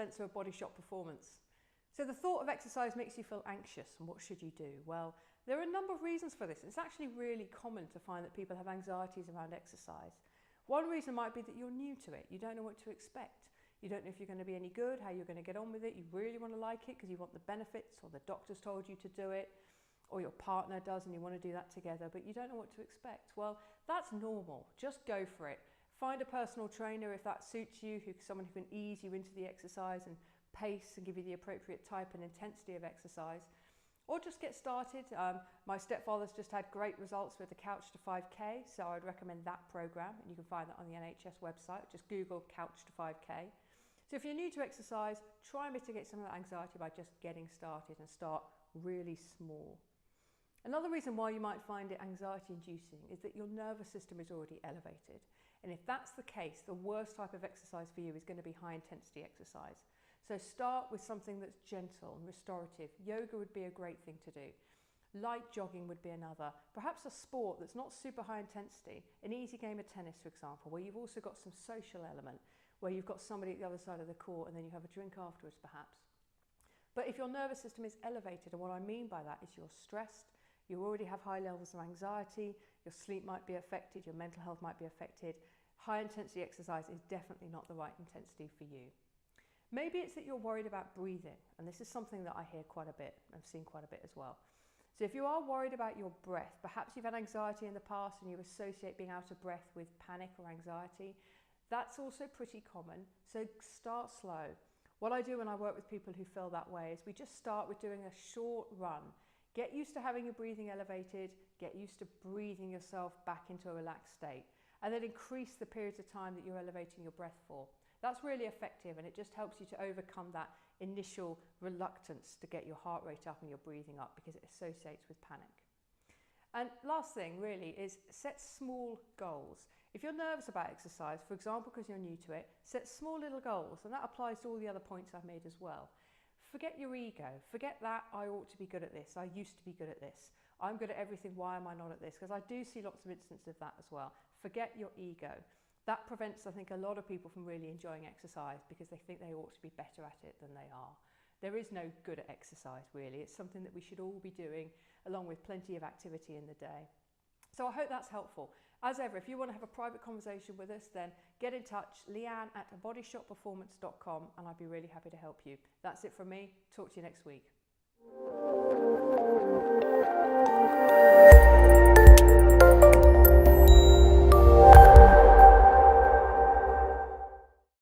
Spencer of Bodyshot Performance. So the thought of exercise makes you feel anxious, and what should you do? Well, there are a number of reasons for this. It's actually really common to find that people have anxieties around exercise. One reason might be that you're new to it. You don't know what to expect. You don't know if you're going to be any good, how you're going to get on with it. You really want to like it because you want the benefits, or the doctor's told you to do it, or your partner does and you want to do that together, but you don't know what to expect. Well, that's normal. Just go for it. Find a personal trainer if that suits you, someone who can ease you into the exercise and pace and give you the appropriate type and intensity of exercise. Or just get started. My stepfather's just had great results with the Couch to 5K, so I'd recommend that program, and you can find that on the NHS website. Just Google Couch to 5K. So if you're new to exercise, try and mitigate some of that anxiety by just getting started and start really small. Another reason why you might find it anxiety-inducing is that your nervous system is already elevated. And if that's the case, the worst type of exercise for you is going to be high-intensity exercise. So start with something that's gentle and restorative. Yoga would be a great thing to do. Light jogging would be another. Perhaps a sport that's not super high intensity, an easy game of tennis, for example, where you've also got some social element, where you've got somebody at the other side of the court and then you have a drink afterwards, perhaps. But if your nervous system is elevated, and what I mean by that is you're stressed, you already have high levels of anxiety, your sleep might be affected, your mental health might be affected, high intensity exercise is definitely not the right intensity for you. Maybe it's that you're worried about breathing, and this is something that I hear quite a bit, I've seen quite a bit as well. So if you are worried about your breath, perhaps you've had anxiety in the past and you associate being out of breath with panic or anxiety, that's also pretty common, so start slow. What I do when I work with people who feel that way is we just start with doing a short run. Get used to having your breathing elevated, get used to breathing yourself back into a relaxed state, and then increase the periods of time that you're elevating your breath for. That's really effective, and it just helps you to overcome that initial reluctance to get your heart rate up and your breathing up because it associates with panic. And last thing really is set small goals. If you're nervous about exercise, for example, because you're new to it, set small little goals, and that applies to all the other points I've made as well. Forget your ego. Forget that I ought to be good at this. I used to be good at this. I'm good at everything. Why am I not at this? Because I do see lots of instances of that as well. Forget your ego. That prevents, I think, a lot of people from really enjoying exercise because they think they ought to be better at it than they are. There is no good at exercise, really. It's something that we should all be doing along with plenty of activity in the day. So I hope that's helpful. As ever, if you want to have a private conversation with us, then get in touch, Leanne at bodyshotperformance.com, and I'd be really happy to help you. That's it from me. Talk to you next week.